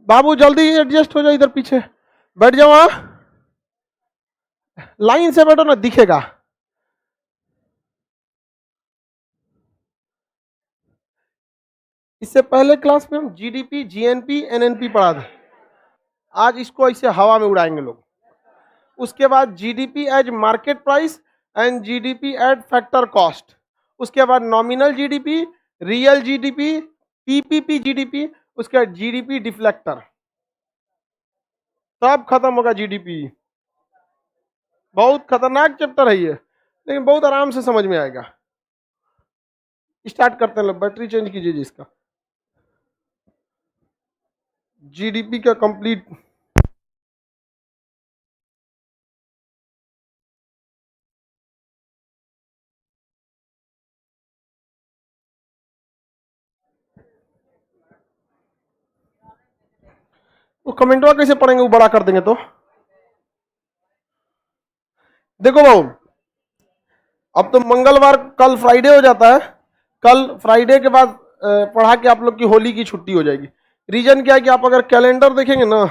बाबू जल्दी एडजस्ट हो जाओ, इधर पीछे बैठ जाओ, वहां लाइन से बैठो ना, दिखेगा। इससे पहले क्लास में हम जीडीपी, जीएनपी, एनएनपी पढ़ा था। आज इसको ऐसे हवा में उड़ाएंगे लोग। उसके बाद GDP as market price and GDP at factor cost. उसके बाद nominal GDP, real GDP, PPP GDP, उसके बाद जीडीपी डिफ्लेक्टर। सब खत्म होगा जीडीपी। बहुत खतरनाक चैप्टर है ये, लेकिन बहुत आराम से समझ में आएगा। स्टार्ट करते हैं, बैटरी चेंज कीजिए जी इसका। जीडीपी का कंप्लीट वो कमेंटवा कैसे पढ़ेंगे, वो बड़ा कर देंगे तो। देखो भाऊ, अब तो मंगलवार, कल फ्राइडे हो जाता है। कल फ्राइडे के बाद पढ़ा के आप लोग की होली की छुट्टी हो जाएगी। रीजन क्या है कि आप अगर कैलेंडर देखेंगे ना,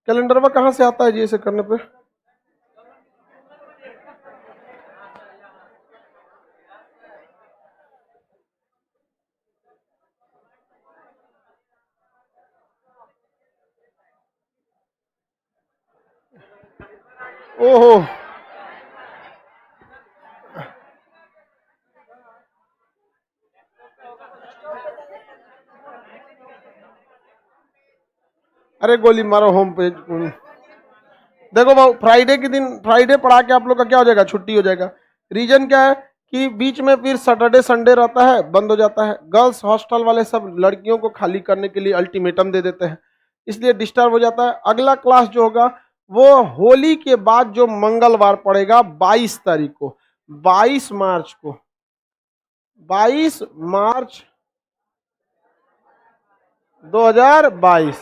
कैलेंडर में कहां से आता है जी ऐसे करने पे? ओहो, अरे गोली मारो होम पेज। देखो भाऊ, फ्राइडे के दिन, फ्राइडे पढ़ा के आप लोग का क्या हो जाएगा, छुट्टी हो जाएगा। रीजन क्या है कि बीच में फिर सैटरडे संडे रहता है, बंद हो जाता है। गर्ल्स हॉस्टल वाले सब लड़कियों को खाली करने के लिए अल्टीमेटम दे देते हैं, इसलिए डिस्टर्ब हो जाता है। अगला क्लास जो होगा वो होली के बाद जो मंगलवार पड़ेगा 22 तारीख को, 22 मार्च को, 22 मार्च 2022,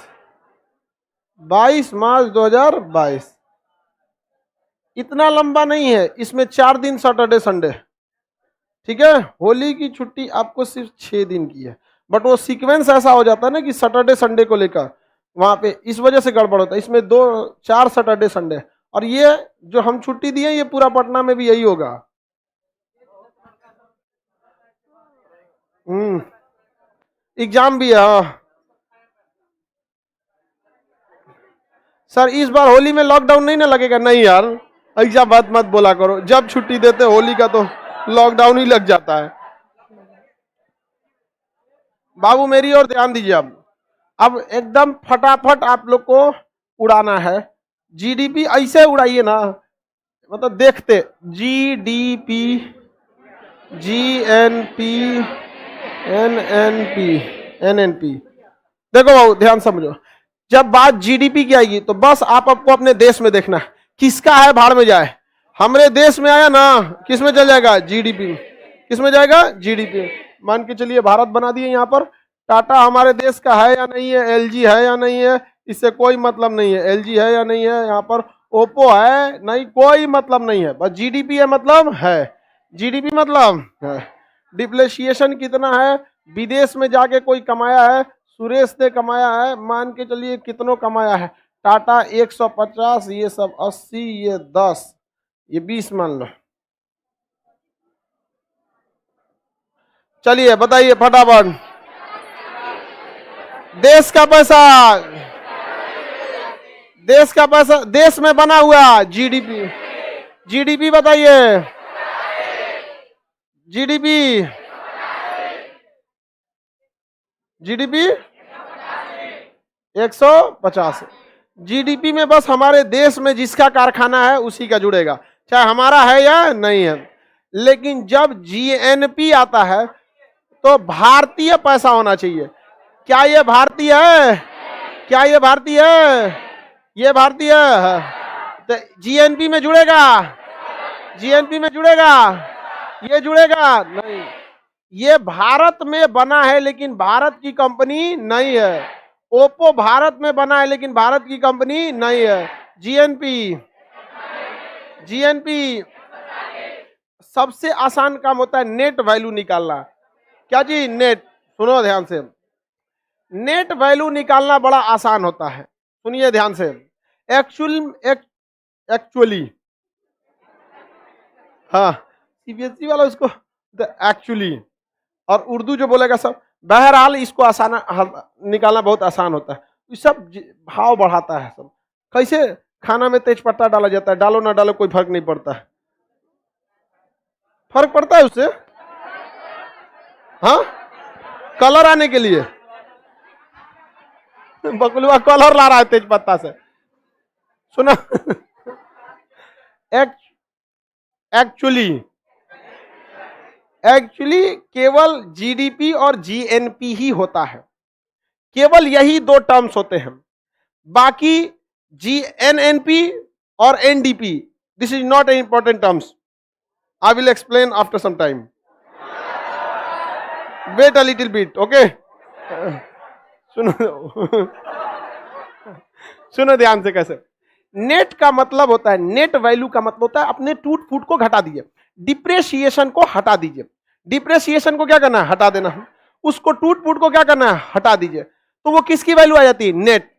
22 मार्च 2022। इतना लंबा नहीं है, इसमें 4 दिन सैटरडे संडे। ठीक है, होली की छुट्टी आपको सिर्फ 6 दिन की है, बट वो सीक्वेंस ऐसा हो जाता है ना कि सैटरडे संडे को लेकर वहां पे, इस वजह से गड़बड़ होता है। इसमें 4 सैटरडे संडे, और ये जो हम छुट्टी दिए ये पूरा पटना में भी यही होगा। एग्जाम भी है, हाँ। सर इस बार होली में लॉकडाउन नहीं ना लगेगा? नहीं यार, ऐसा बात मत बोला करो, जब छुट्टी देते होली का तो लॉकडाउन ही लग जाता है। बाबू मेरी ओर ध्यान दीजिए। अब एकदम फटाफट आप लोग को उड़ाना है। जीडीपी ऐसे उड़ाइए ना, मतलब देखते, जीडीपी, जीएनपी, एनएनपी, एनएनपी। देखो भाऊ ध्यान समझो, जब बात जीडीपी की आएगी तो बस आपको अपने देश में देखना है, किसका है भाड़ में जाए। हमारे देश में आया ना, किस में चल जाएगा? जीडीपी। किस में जाएगा? जीडीपी। मान के चलिए भारत बना दिए यहाँ पर। टाटा हमारे देश का है या नहीं है, एलजी है या नहीं है, इससे कोई मतलब नहीं है। एलजी है या नहीं है यहाँ पर, ओप्पो है नहीं, कोई मतलब नहीं है, बस जीडीपी है मतलब है। जीडीपी मतलब है। डिप्रेशिएशन कितना है, विदेश में जाके कोई कमाया है, सुरेश ने कमाया है, मान के चलिए कितनों कमाया है। टाटा 150, ये सब 80, ये 10, ये 20 मान लो। चलिए बताइए फटाफट, देश का पैसा, देश का पैसा, देश में बना हुआ जीडीपी। जीडीपी बताइए, जीडीपी, जीडीपी 150। जीडीपी में बस हमारे देश में जिसका कारखाना है उसी का जुड़ेगा, चाहे हमारा है या नहीं है। लेकिन जब जीएनपी आता है तो भारतीय पैसा होना चाहिए। क्या ये भारतीय है? क्या ये भारतीय है? ये भारतीय है तो जीएनपी में जुड़ेगा, जीएनपी में जुड़ेगा, ये जुड़ेगा नहीं। ये भारत में बना है लेकिन भारत की कंपनी नहीं है। ओप्पो भारत में बना है लेकिन भारत की कंपनी नहीं है। जीएनपी, जीएनपी सबसे आसान काम होता है नेट वैल्यू निकालना। क्या जी? नेट। सुनो ध्यान से, नेट वैल्यू निकालना बड़ा आसान होता है, सुनिए ध्यान से। एक्चुअली हाँ, सीबीएसई वाला उसको एक्चुअली, और उर्दू जो बोलेगा सब। बहरहाल इसको आसान निकालना बहुत आसान होता है। ये सब भाव बढ़ाता है सब। कैसे खाना में तेज पत्ता डाला जाता है, डालो ना डालो कोई फर्क नहीं पड़ता है। फर्क पड़ता है उससे, हाँ, कलर आने के लिए। बकलुआ कलर ला रहा है तेज पत्ता से, सुना। एक्चुअली केवल जीडीपी और जीएनपी ही होता है, केवल यही दो टर्म्स होते हैं। बाकी जीएनएनपी और NDP, this is not an important terms. I will explain after some time, wait a little bit, okay. सुनो सुनो ध्यान से। कैसे नेट का मतलब होता है, नेट वैल्यू का मतलब होता है अपने टूट फूट को घटा दीजिए, डिप्रेशिएशन को हटा दीजिए। डिप्रेशिएशन को क्या करना है, हटा देना है। उसको टूट फूट को क्या करना है, हटा दीजिए। तो वो किसकी वैल्यू आ जाती है, नेट।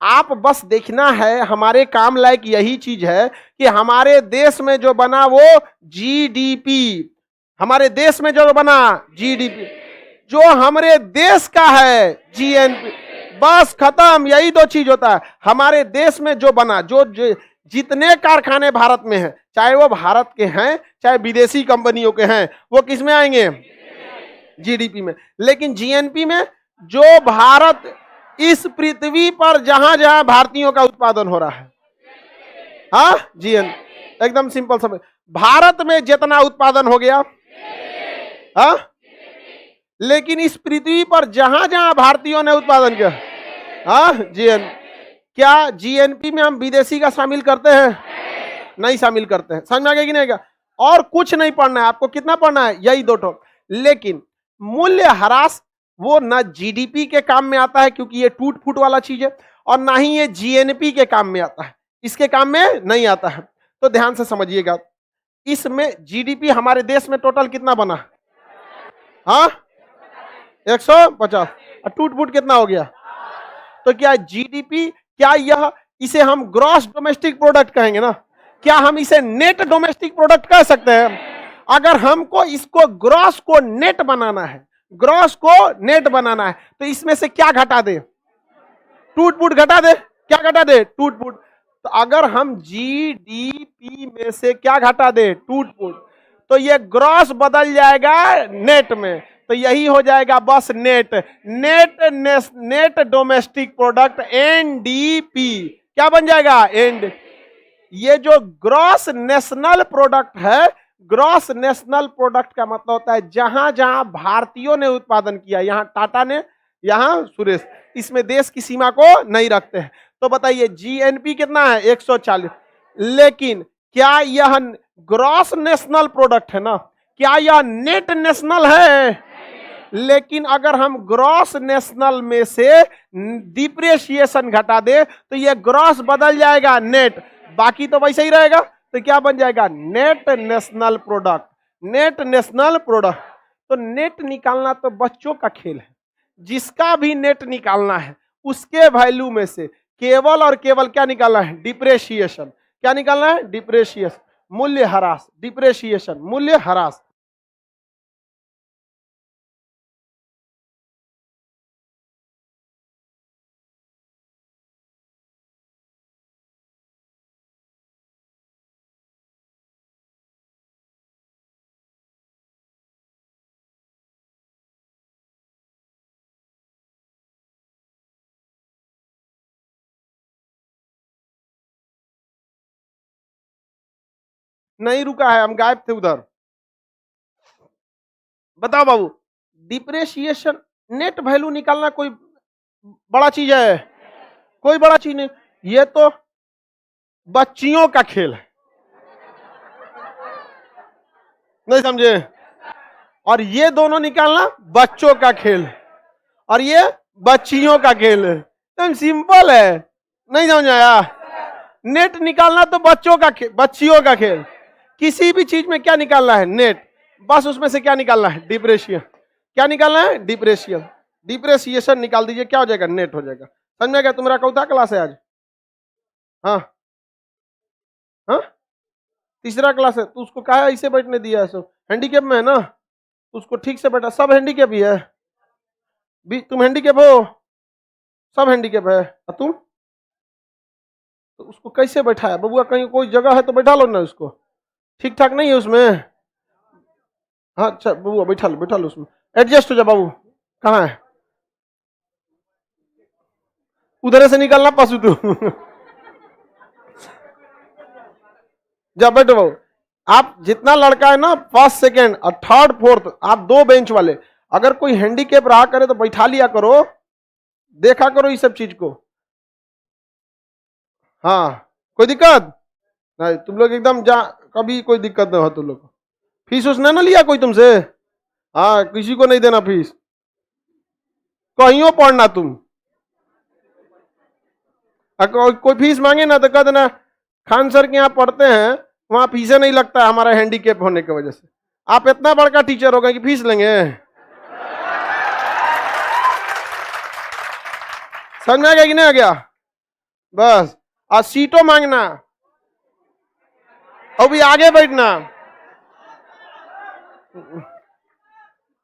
आप बस देखना है, हमारे काम लायक यही चीज है कि हमारे देश में जो बना वो जीडीपी, हमारे देश में जो बना जीडीपी, जो हमारे देश का है जीएनपी, बस खत्म। यही दो चीज होता है। हमारे देश में जो बना, जो जितने कारखाने भारत में हैं, चाहे वो भारत के हैं चाहे विदेशी कंपनियों के हैं, वो किस में आएंगे, जीडीपी में। लेकिन जीएनपी में जो भारत, इस पृथ्वी पर जहां जहां भारतीयों का उत्पादन हो रहा है, हाँ जीएन, एकदम सिंपल समझ। भारत में जितना उत्पादन हो गया, हाँ, लेकिन इस पृथ्वी पर जहां जहां भारतीयों ने उत्पादन किया, हाँ जीएन। क्या जीएनपी में हम विदेशी का शामिल करते हैं, नहीं शामिल करते हैं। समझ में आ गया कि नहीं? और कुछ नहीं पढ़ना है आपको, कितना पढ़ना है, यही दो ठोक। लेकिन मूल्य ह्रास वो ना जीडीपी के काम में आता है, क्योंकि ये टूट फूट वाला चीज है, और ना ही ये जीएनपी के काम में आता है, इसके काम में नहीं आता है। तो ध्यान से समझिएगा, इसमें जीडीपी हमारे देश में टोटल कितना बना, हाँ 150, और टूट फूट कितना हो गया। तो क्या जीडीपी, क्या यह, इसे हम ग्रॉस डोमेस्टिक प्रोडक्ट कहेंगे ना, क्या हम इसे नेट डोमेस्टिक प्रोडक्ट कह सकते हैं? अगर हमको इसको ग्रॉस को नेट बनाना है, ग्रॉस को नेट बनाना है, तो इसमें से क्या घटा दे, टूट फूट घटा दे। क्या घटा दे, टूट फूट। तो अगर हम जीडीपी में से क्या घटा दे, टूट फूट, तो ये ग्रॉस बदल जाएगा नेट में। तो यही हो जाएगा बस net, net domestic product, NDP. क्या बन जाएगा, एंड। ये जो ग्रॉस नेशनल प्रोडक्ट है, ग्रॉस नेशनल प्रोडक्ट का मतलब होता है जहां जहां भारतीयों ने उत्पादन किया, यहां टाटा ने, यहां सुरेश, इसमें देश की सीमा को नहीं रखते हैं। तो बताइए जीएनपी कितना है, 140। लेकिन क्या यह ग्रॉस नेशनल प्रोडक्ट है ना, क्या यह नेट नेशनल है? लेकिन अगर हम ग्रॉस नेशनल में से डिप्रेशिएशन घटा दे, तो यह ग्रॉस बदल जाएगा नेट, बाकी तो वैसे ही रहेगा। तो क्या बन जाएगा, net national product, net national product. तो नेट निकालना तो बच्चों का खेल है, जिसका भी नेट निकालना है उसके वैल्यू में से केवल और केवल क्या निकालना है, डिप्रेशिएशन। क्या निकालना है, डिप्रेशिएशन, मूल्य ह्रास, डिप्रेशिएशन, मूल्य ह्रास। नहीं रुका है, हम गायब थे उधर। बताओ बाबू, डिप्रेशिएशन, नेट वैल्यू निकालना कोई बड़ा चीज है? कोई बड़ा चीज नहीं, ये तो बच्चियों का खेल है, नहीं समझे? और ये दोनों निकालना बच्चों का खेल है, और ये बच्चियों का खेल है। एकदम सिंपल है, नहीं समझ आया? नेट निकालना तो बच्चों का खेल, बच्चियों का खेल। किसी भी चीज में क्या निकालना है, नेट, बस उसमें से क्या निकालना है, डिप्रेशिएशन। क्या निकालना है, डिप्रेशिएशन। डिप्रेसिएशन निकाल दीजिए, क्या हो जाएगा? नेट हो जाएगा। समझ में आ गया? तुम्हारा कौथा क्लास है आज? हाँ हाँ, तीसरा क्लास है। तो उसको कहा ऐसे बैठने दिया है? सब हैंडीकेप में है ना, उसको ठीक से बैठा। सब हैंडीकेप ही है, तुम हैंडीकेप हो, सब हैंडीकेप है। और तुम, तो उसको कैसे बैठाया बबुआ? कहीं कोई जगह है तो बैठा लो ना उसको, ठीक ठाक नहीं है उसमें। हाँ अच्छा बबुआ बैठा लो उसमें, एडजस्ट हो जा बाबू। कहाँ है? उधर से निकलना पशु तू। जा बैठो बाबू। आप जितना लड़का है ना, फर्स्ट सेकेंड और थर्ड फोर्थ, आप दो बेंच वाले, अगर कोई हैंडीकेप रहा करे तो बैठा लिया करो, देखा करो ये सब चीज को। हाँ, कोई दिक्कत नहीं? तुम लोग एकदम जा, कभी कोई दिक्कत नहीं हो तुम लोग को। फीस उसने ना लिया कोई तुमसे? हाँ, किसी को नहीं देना फीस, कहीं पढ़ना तुम। कोई फीस मांगे ना तो कह देना खान सर के यहाँ पढ़ते हैं, वहां फीसे नहीं लगता है हमारा हैंडीकेप होने की वजह से। आप इतना बड़का टीचर हो गए कि फीस लेंगे? समझ में आ गया कि नहीं आ गया? बस। और सीटों मांगना, और भी आगे बैठना,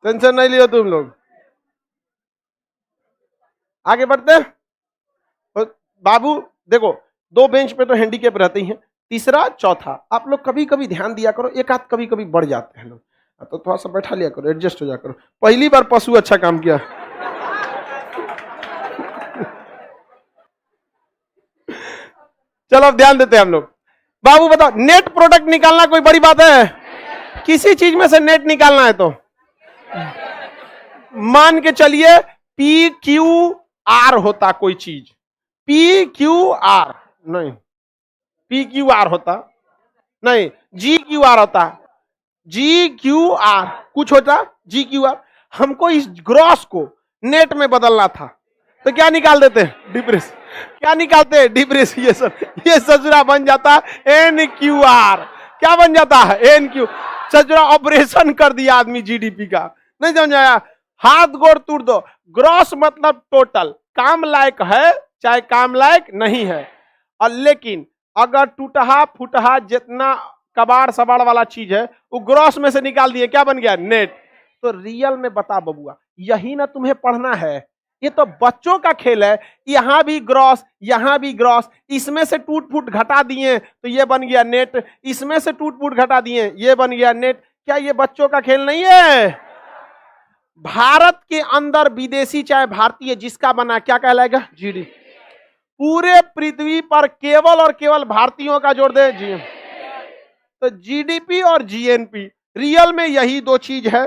टेंशन नहीं लियो तुम लोग। आगे बढ़ते हैं। बाबू देखो, दो बेंच पे तो हैंडीकेप रहते ही हैं, तीसरा चौथा आप लोग कभी कभी ध्यान दिया करो, एक आध कभी कभी बढ़ जाते हैं लोग, तो थोड़ा सा बैठा लिया करो, एडजस्ट हो जा करो। पहली बार पशु अच्छा काम किया। चलो अब ध्यान देते हैं हम लोग। बाबू बताओ, नेट प्रोडक्ट निकालना कोई बड़ी बात है? किसी चीज में से नेट निकालना है तो मान के चलिए पी क्यू आर होता कोई चीज, पी क्यू आर नहीं, पी क्यू आर होता नहीं, जी क्यू आर होता, जी क्यू आर कुछ होता, जी क्यू आर। हमको इस ग्रॉस को नेट में बदलना था, तो क्या निकाल देते? डिप्रेस। क्या निकालते? डिप्रेसिएशन। ये ससुरा बन जाता एन क्यू आर। क्या बन जाता है? N Q. ससुरा ऑपरेशन कर दिया आदमी जीडीपी का। नहीं समझ आया? हाथ गोड़ तोड़ दो। ग्रॉस मतलब टोटल, काम लायक है चाहे काम लायक नहीं है। और लेकिन अगर टूटहा फुटहा जितना कबाड़ सबाड़ वाला चीज है वो ग्रॉस में से निकाल दिए, क्या बन गया? नेट। तो रियल में बता बबुआ, यही ना तुम्हें पढ़ना है? ये तो बच्चों का खेल है। यहां भी ग्रॉस, यहां भी ग्रॉस, इसमें से टूट फूट घटा दिए तो ये बन गया नेट, इसमें से टूट फूट घटा दिए ये बन गया नेट। क्या ये बच्चों का खेल नहीं है? भारत के अंदर विदेशी चाहे भारतीय, जिसका बना क्या कहलाएगा? जीडीपी। पूरे पृथ्वी पर केवल और केवल भारतीयों का जोड़ दे जी। तो जीडीपी और जीएनपी रियल में यही दो चीज है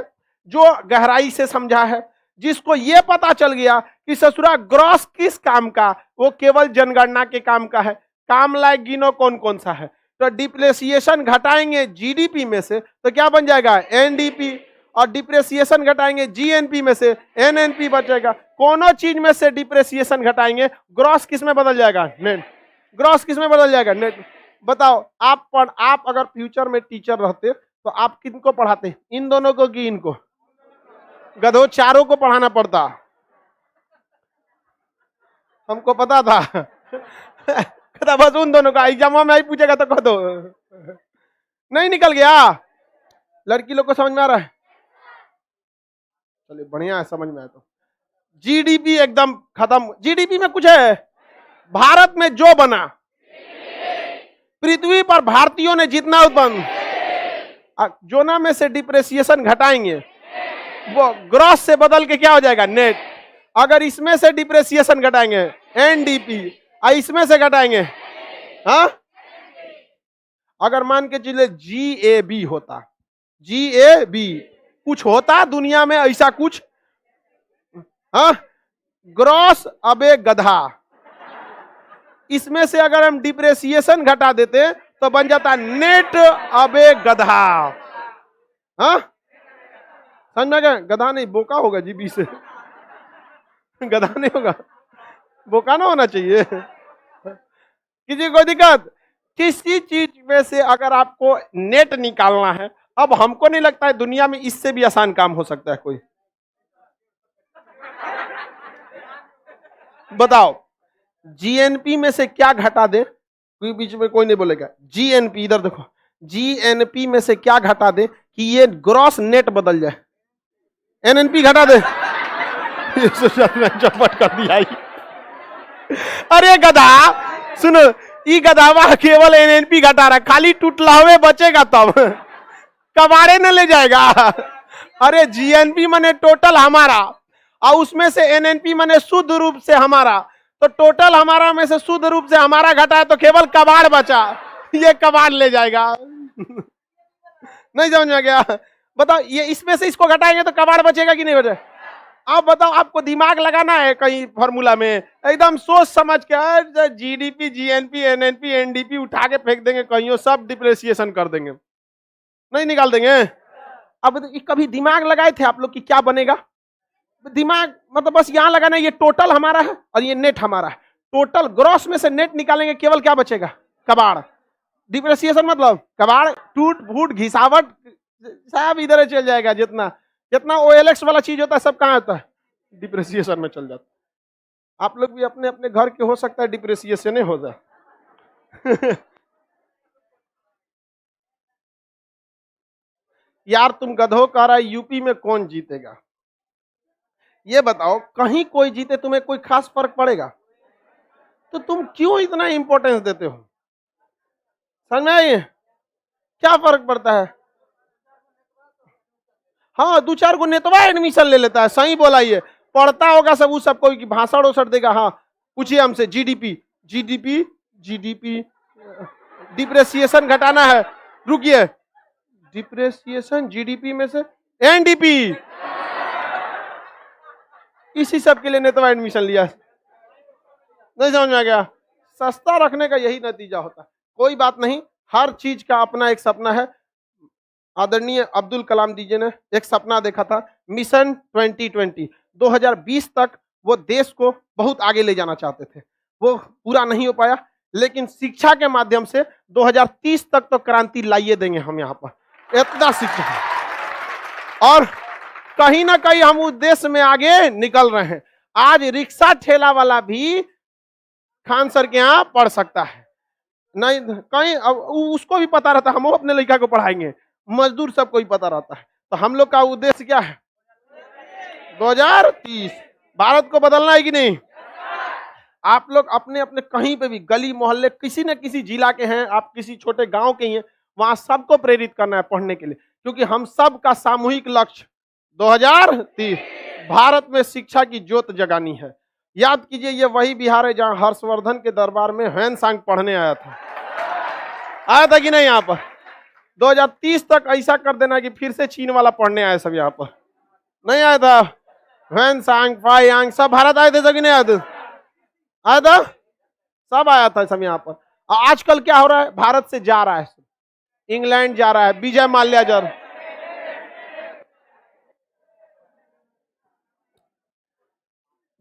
जो गहराई से समझा है। जिसको ये पता चल गया कि ससुरा ग्रॉस किस काम का, वो केवल जनगणना के काम का है। काम लायक गिनो कौन कौन सा है। तो डिप्रेसिएशन घटाएंगे जीडीपी में से तो क्या बन जाएगा? एनडीपी। और डिप्रेसिएशन घटाएंगे जीएनपी में से एनएनपी बचेगा। कोनो चीज में से डिप्रेसिएशन घटाएंगे, ग्रॉस किस में बदल जाएगा? नेट। ग्रॉस किस में बदल जाएगा? नेट। बताओ आप अगर फ्यूचर में टीचर रहते तो आप किनको पढ़ाते? इन दोनों को कि इनको? गधो चारों को पढ़ाना पड़ता। हमको पता था। कहता बस उन दोनों का एग्जाम में ही पूछेगा तो कह दो। नहीं निकल गया? लड़की लोग को समझ में आ रहा है? चलिए बढ़िया है, समझ में आया। तो जीडीपी एकदम खत्म। जीडीपी में कुछ है? भारत में जो बना, पृथ्वी पर भारतीयों ने जितना उत्पन्न, जोना में से डिप्रेसिएशन घटाएंगे वो ग्रॉस से बदल के क्या हो जाएगा? नेट। अगर इसमें से डिप्रेसिएशन घटाएंगे एनडीपी, इसमें से घटाएंगे हाँ, अगर मान के चलिए जीएबी होता, जीएबी कुछ होता दुनिया में ऐसा कुछ, हाँ, ग्रॉस अबे गधा। इसमें से अगर हम डिप्रेसिएशन घटा देते तो बन जाता नेट अबे गधा। हाँ समझ में गया? गधा नहीं, बोका होगा जीबी से। गधा नहीं होगा, बोका ना होना चाहिए। किसी को दिक्कत? किसी चीज में से अगर आपको नेट निकालना है, अब हमको नहीं लगता है दुनिया में इससे भी आसान काम हो सकता है कोई। बताओ जीएनपी में से क्या घटा दे, कोई बीच में कोई नहीं बोलेगा। जीएनपी इधर देखो, जीएनपी में से क्या घटा दे कि ये ग्रॉस नेट बदल जाए। एनएनपी घटा दे। चौपट कर दिया। अरे गधा सुनो, ई गधावा केवल एनएनपी घटा रहा, खाली टूटलावे बचेगा तब कबाड़े न ले जाएगा। अरे जीएनपी माने टोटल हमारा, और उसमें से एनएनपी माने शुद्ध रूप से हमारा, तो टोटल हमारा में से शुद्ध रूप से हमारा घटा है, तो केवल कबाड़ बचा, ये कबाड़ ले जाएगा। नहीं समझ में गया? बताओ ये इसमें से इसको घटाएंगे तो कबाड़ बचेगा कि नहीं बचेगा? आप बताओ, आपको दिमाग लगाना है कहीं फॉर्मूला में, एकदम सोच समझ के जीडीपी, जीएनपी, एनएनपी, एनडीपी उठा के फेंक देंगे कहीं, सब डिप्रेसिएशन कर देंगे, नहीं निकाल देंगे। अब कभी दिमाग लगाए थे आप लोग कि क्या बनेगा? दिमाग मतलब बस यहां लगाना, ये टोटल हमारा है और ये नेट हमारा है, टोटल ग्रॉस में से नेट निकालेंगे, केवल क्या बचेगा? कबाड़। डिप्रेसिएशन मतलब कबाड़, टूट फूट, घिसावट, सब इधर चल जाएगा। जितना जितना ओएलएक्स वाला चीज होता है सब कहाँ होता है? डिप्रेसिएशन में चल जाता है। आप लोग भी अपने अपने घर के हो सकता है डिप्रेसिएशन हो जाए। यार तुम गधों कह रहा है यूपी में कौन जीतेगा? ये बताओ, कहीं कोई जीते तुम्हें कोई खास फर्क पड़ेगा? तो तुम क्यों इतना इंपॉर्टेंस देते हो? समझ में आई? क्या फर्क पड़ता है? हाँ, 2-4 गो नेतवा एडमिशन ले लेता है, सही बोला। ये पढ़ता होगा सब, उस सबको भाषण ओसड़ देगा। हाँ पूछिए हमसे, जीडीपी जीडीपी जीडीपी, डिप्रेसिएशन घटाना है, रुकिए, डिप्रेसिएशन जीडीपी में से एनडीपी, इसी सब के लिए नेतवा एडमिशन लिया। नहीं समझ में आ गया? सस्ता रखने का यही नतीजा होता है। कोई बात नहीं, हर चीज का अपना एक सपना है। आदरणीय अब्दुल कलाम जी ने एक सपना देखा था, मिशन 2020, 2020 तक वो देश को बहुत आगे ले जाना चाहते थे, वो पूरा नहीं हो पाया, लेकिन शिक्षा के माध्यम से 2030 तक तो क्रांति लाइए देंगे हम यहाँ पर, इतना शिक्षा है। और कहीं ना कहीं हम उद्देश्य में आगे निकल रहे हैं। आज रिक्शा ठेला वाला भी खान सर के यहाँ पढ़ सकता है, नहीं कहीं उसको भी पता रहता है, हम अपने लड़का को पढ़ाएंगे, मजदूर सबको ही पता रहता है। तो हम लोग का उद्देश्य क्या है? 2030 भारत को बदलना है कि नहीं? आप लोग अपने अपने कहीं पे भी गली मोहल्ले, किसी न किसी जिला के हैं, आप किसी छोटे गांव के ही हैं, वहां सबको प्रेरित करना है पढ़ने के लिए, क्योंकि हम सब का सामूहिक लक्ष्य 2030 भारत में शिक्षा की ज्योत जगानी है। याद कीजिए, ये वही बिहार है जहां हर्षवर्धन के दरबार में ह्वेनसांग पढ़ने आया था कि नहीं? यहाँ पर 2030 तक ऐसा कर देना कि फिर से चीन वाला पढ़ने आए सब। यहाँ पर नहीं आया था? ह्वेनसांग, फायांग सब भारत आए थे, सब नहीं आए थे? आया था, सब आया था सब यहाँ पर। आजकल क्या हो रहा है? भारत से जा रहा है, इंग्लैंड जा रहा है, विजय माल्या जा रहा है।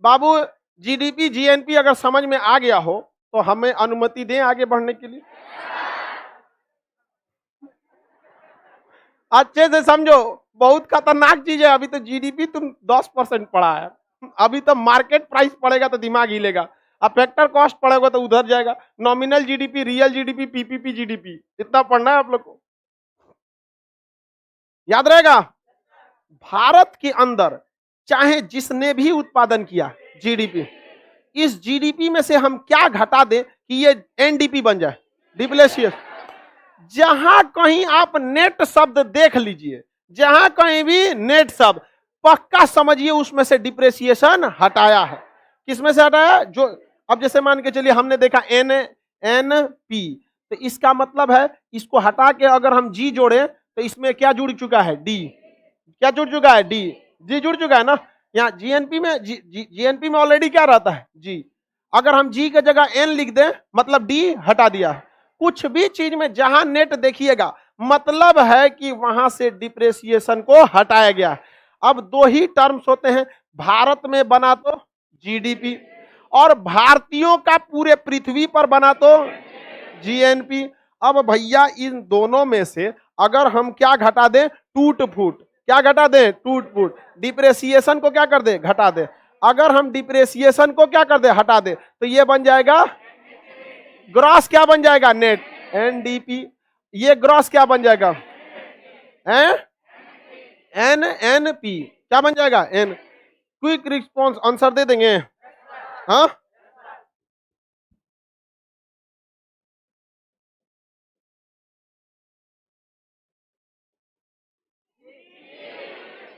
बाबू जीडीपी जीएनपी अगर समझ में आ गया हो तो हमें अनुमति दें आगे बढ़ने के लिए। अच्छे से समझो, बहुत खतरनाक चीज है। अभी तो जीडीपी तुम 10% पढ़ा है, अभी तो मार्केट प्राइस पड़ेगा तो दिमाग हिलेगा, अब फैक्टर कॉस्ट पड़ेगा तो उधर जाएगा, nominal GDP, real GDP, PPP GDP, इतना पढ़ना है आप लोग को, याद रहेगा। भारत के अंदर चाहे जिसने भी उत्पादन किया जीडीपी, इस जीडीपी में से हम क्या घटा दें कि ये एनडीपी बन जाए, डिप्लेसिएशन। जहां कहीं आप नेट शब्द देख लीजिए, जहां कहीं भी नेट शब्द, पक्का समझिए उसमें से डिप्रेसिएशन हटाया है। किसमें से हटाया? जो अब जैसे मान के चलिए हमने देखा एनपी, तो इसका मतलब है इसको हटा के अगर हम जी जोड़े तो इसमें क्या जुड़ चुका है? डी। क्या जुड़ चुका है? डी। जी जुड़ चुका है ना। यहाँ जीएनपी में जीएनपी में ऑलरेडी क्या रहता है? जी। अगर हम जी की जगह एन लिख दें मतलब डी हटा दिया है। कुछ भी चीज में जहां नेट देखिएगा मतलब है कि वहां से डिप्रेसिएशन को हटाया गया। अब दो ही टर्म्स होते हैं, भारत में बना तो जीडीपी और भारतीयों का पूरे पृथ्वी पर बना तो जीएनपी। अब भैया इन दोनों में से अगर हम क्या घटा दें? टूट फूट। क्या घटा दें? टूट फूट। डिप्रेसिएशन को क्या कर दे? घटा दे। अगर हम डिप्रेसिएशन को क्या कर दे, हटा दे, तो ये बन जाएगा ग्रॉस, क्या बन जाएगा, नेट, एनडीपी। ये ग्रॉस क्या बन जाएगा, एनएनपी, क्या बन जाएगा, एन। क्विक रिस्पॉन्स आंसर दे देंगे, हाँ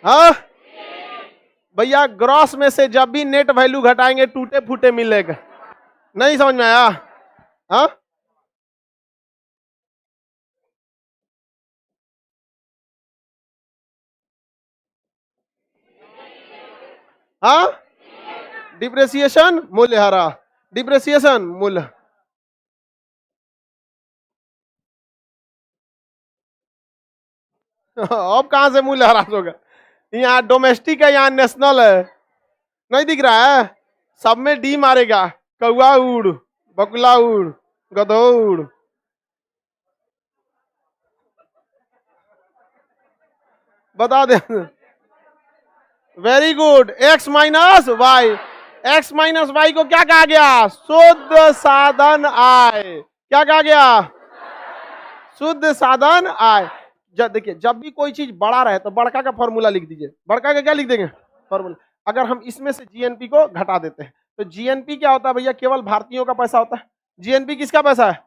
हाँ भैया, ग्रॉस में से जब भी नेट वैल्यू घटाएंगे टूटे फूटे मिलेगा। नहीं समझ में आया, हाँ हाँ, डिप्रेसिएशन मूल्य हरा, डिप्रेसिएशन मूल्य। अब कहां से मूल्य ह्रास होगा, यहाँ डोमेस्टिक है, यहाँ नेशनल है, नहीं दिख रहा है, सब में डी मारेगा, कौआ उड़, बकुला उड़, गधो उड़। बता दे, very good, X minus Y, X minus Y को क्या कहा गया, शुद्ध साधन आय, क्या कहा गया, शुद्ध साधन आय। जब देखिए, जब भी कोई चीज बड़ा रहे तो बड़का का फॉर्मूला लिख दीजिए, बड़का का क्या लिख देंगे, फॉर्मूला। अगर हम इसमें से जीएनपी को घटा देते हैं तो जीएनपी क्या होता है भैया, केवल भारतीयों का पैसा होता है। जीएनपी किसका पैसा है,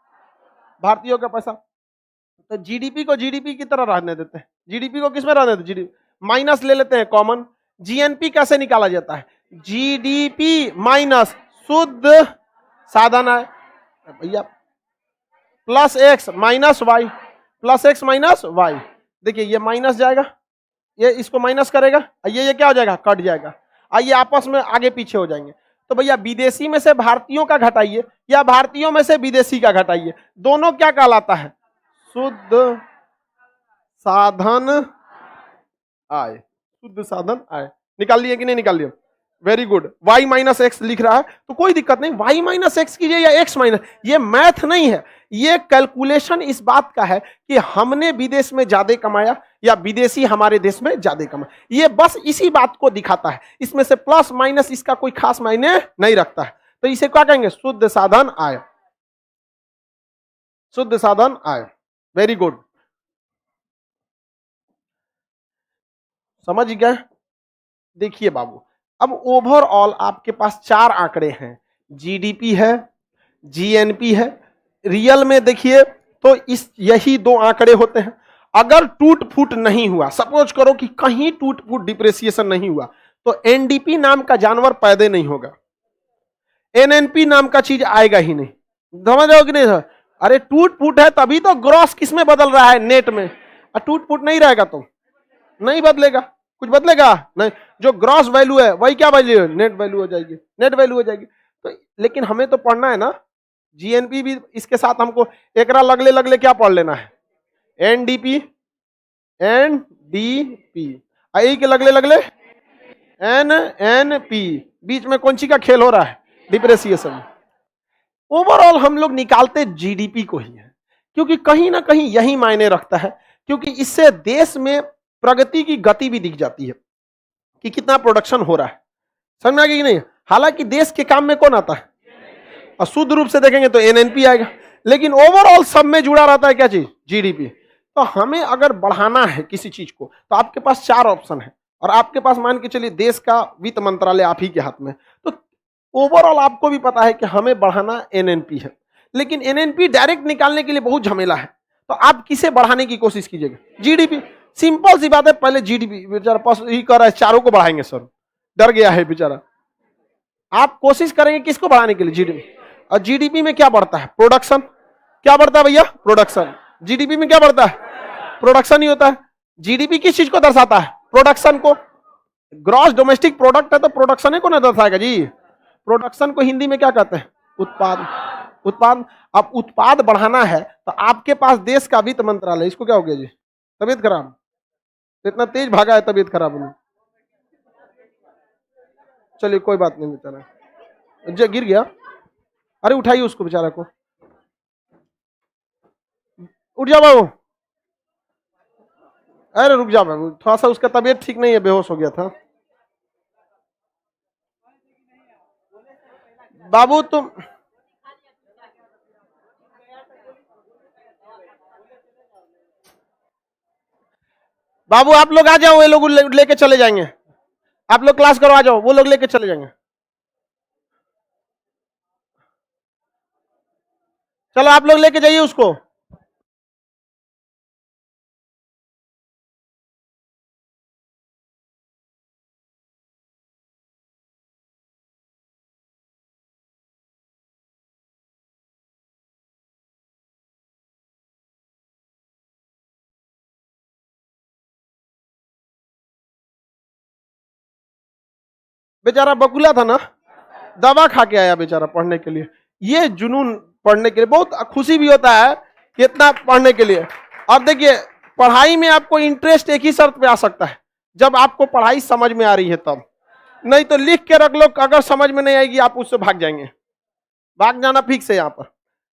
भारतीयों का पैसा। तो जीडीपी को जीडीपी की तरह रहने देते हैं, जीडीपी को किसमें रहने देते, जीडीपी माइनस ले लेते हैं कॉमन। जीएनपी कैसे निकाला जाता है, जीडीपी माइनस शुद्ध साधन है भैया, plus X minus Y, plus X minus Y. देखिए ये माइनस जाएगा, ये इसको माइनस करेगा, ये क्या हो जाएगा, कट जाएगा, आइए आपस में आगे पीछे हो जाएंगे। तो भैया विदेशी में से भारतीयों का घटाइए या भारतीयों में से विदेशी का घटाइए, दोनों क्या कहलाता है, शुद्ध साधन आय, शुद्ध साधन आय। निकाल लिए कि नहीं निकाल लिया, very good. y minus x लिख रहा है तो कोई दिक्कत नहीं, y माइनस एक्स कीजिए या x माइनस, ये मैथ नहीं है, ये कैलकुलेशन इस बात का है कि हमने विदेश में ज्यादा कमाया या विदेशी हमारे देश में ज्यादा कमाया, ये बस इसी बात को दिखाता है। इसमें से प्लस माइनस इसका कोई खास मायने नहीं रखता है। तो इसे क्या कहेंगे, शुद्ध साधन आय, शुद्ध साधन आय, वेरी गुड, समझ गए। देखिए बाबू, अब ओवरऑल आपके पास चार आंकड़े हैं, जीडीपी है, जीएनपी है, रियल में देखिए तो इस यही दो आंकड़े होते हैं। अगर टूट फूट नहीं हुआ, सपोज करो कि कहीं टूट फूट डिप्रेसिएशन नहीं हुआ, तो एनडीपी नाम का जानवर पैदा नहीं होगा, एनएनपी नाम का चीज आएगा ही नहीं, समझ रहे हो कि नहीं सर। अरे टूट फूट है तभी तो ग्रॉस किस में बदल रहा है, नेट में। और टूट फूट नहीं रहेगा तो नहीं बदलेगा, कुछ बदलेगा नहीं, जो ग्रॉस वैल्यू है वही क्या वैल्यू है, नेट वैल्यू हो जाएगी, नेट वैल्यू हो जाएगी। तो लेकिन हमें तो पढ़ना है ना, जीएनपी भी इसके साथ हमको एकरा लगले लगले क्या पढ़ लेना है, एनडीपी, एनडीपी, आई के लगले लगले एनएनपी, बीच में कौन सी का खेल हो रहा है, डिप्रेसिएशन। ओवरऑल हम लोग निकालते जीडीपी को ही है, क्योंकि कहीं ना कहीं यही मायने रखता है, क्योंकि इससे देश में प्रगति की गति भी दिख जाती है कि कितना प्रोडक्शन हो रहा है, समझ में आ गया कि नहीं। हालांकि देश के काम में कौन आता है, और शुद्ध रूप से देखेंगे तो एनएनपी आएगा, लेकिन ओवरऑल सब में जुड़ा रहता है क्या चीज, जीडीपी। तो हमें अगर बढ़ाना है किसी चीज को तो आपके पास चार ऑप्शन है, और आपके पास मान के चलिए देश का वित्त मंत्रालय आप ही के हाथ में, तो ओवरऑल आपको भी पता है कि हमें बढ़ाना एनएनपी है, लेकिन एनएनपी डायरेक्ट निकालने के लिए बहुत झमेला है। तो आप किसे बढ़ाने की कोशिश कीजिएगा, जीडीपी, सिंपल सी बात है। पहले जीडीपी, बेचारा पास ही कर रहा है, चारों को बढ़ाएंगे सर, डर गया है बेचारा। आप कोशिश करेंगे किसको बढ़ाने के लिए, जीडीपी। और जीडीपी में क्या बढ़ता है, प्रोडक्शन, क्या बढ़ता है भैया, प्रोडक्शन। जीडीपी में क्या बढ़ता है, प्रोडक्शन ही होता है। जीडीपी किस चीज को दर्शाता है, प्रोडक्शन को। ग्रॉस डोमेस्टिक प्रोडक्ट है तो प्रोडक्शन को ना दर्शाएगा जी, प्रोडक्शन को हिंदी में क्या कहते हैं, उत्पाद, उत्पाद। अब उत्पाद बढ़ाना है तो आपके पास देश का वित्त मंत्रालय, इसको क्या हो गया जी, तबीयत खराब, इतना तेज भागा है, तबीयत खराब होने। चलिए कोई बात नहीं, बेचारा गिर गया, अरे उठाइए उसको बेचारा को, उठ जाओ बाबू, अरे रुक जाओ बाबू, थोड़ा सा उसका तबीयत ठीक नहीं है, बेहोश हो गया था। बाबू तुम, बाबू आप लोग आ जाओ, ये लोग लेके चले जाएंगे। आप लोग क्लास करो, आ जाओ, वो लोग लेके चले जाएंगे। चलो आप लोग लेके जाइए उसको। बेचारा बकुला था ना, दवा खा के आया बेचारा पढ़ने के लिए। ये जुनून पढ़ने के लिए, बहुत खुशी भी होता है कि इतना पढ़ने के लिए। अब देखिए, पढ़ाई में आपको इंटरेस्ट एक ही शर्त पे आ सकता है, जब आपको पढ़ाई समझ में आ रही है तब। नहीं तो लिख के रख लो, अगर समझ में नहीं आएगी आप उससे भाग जाएंगे, भाग जाना फिक्स है यहाँ पर।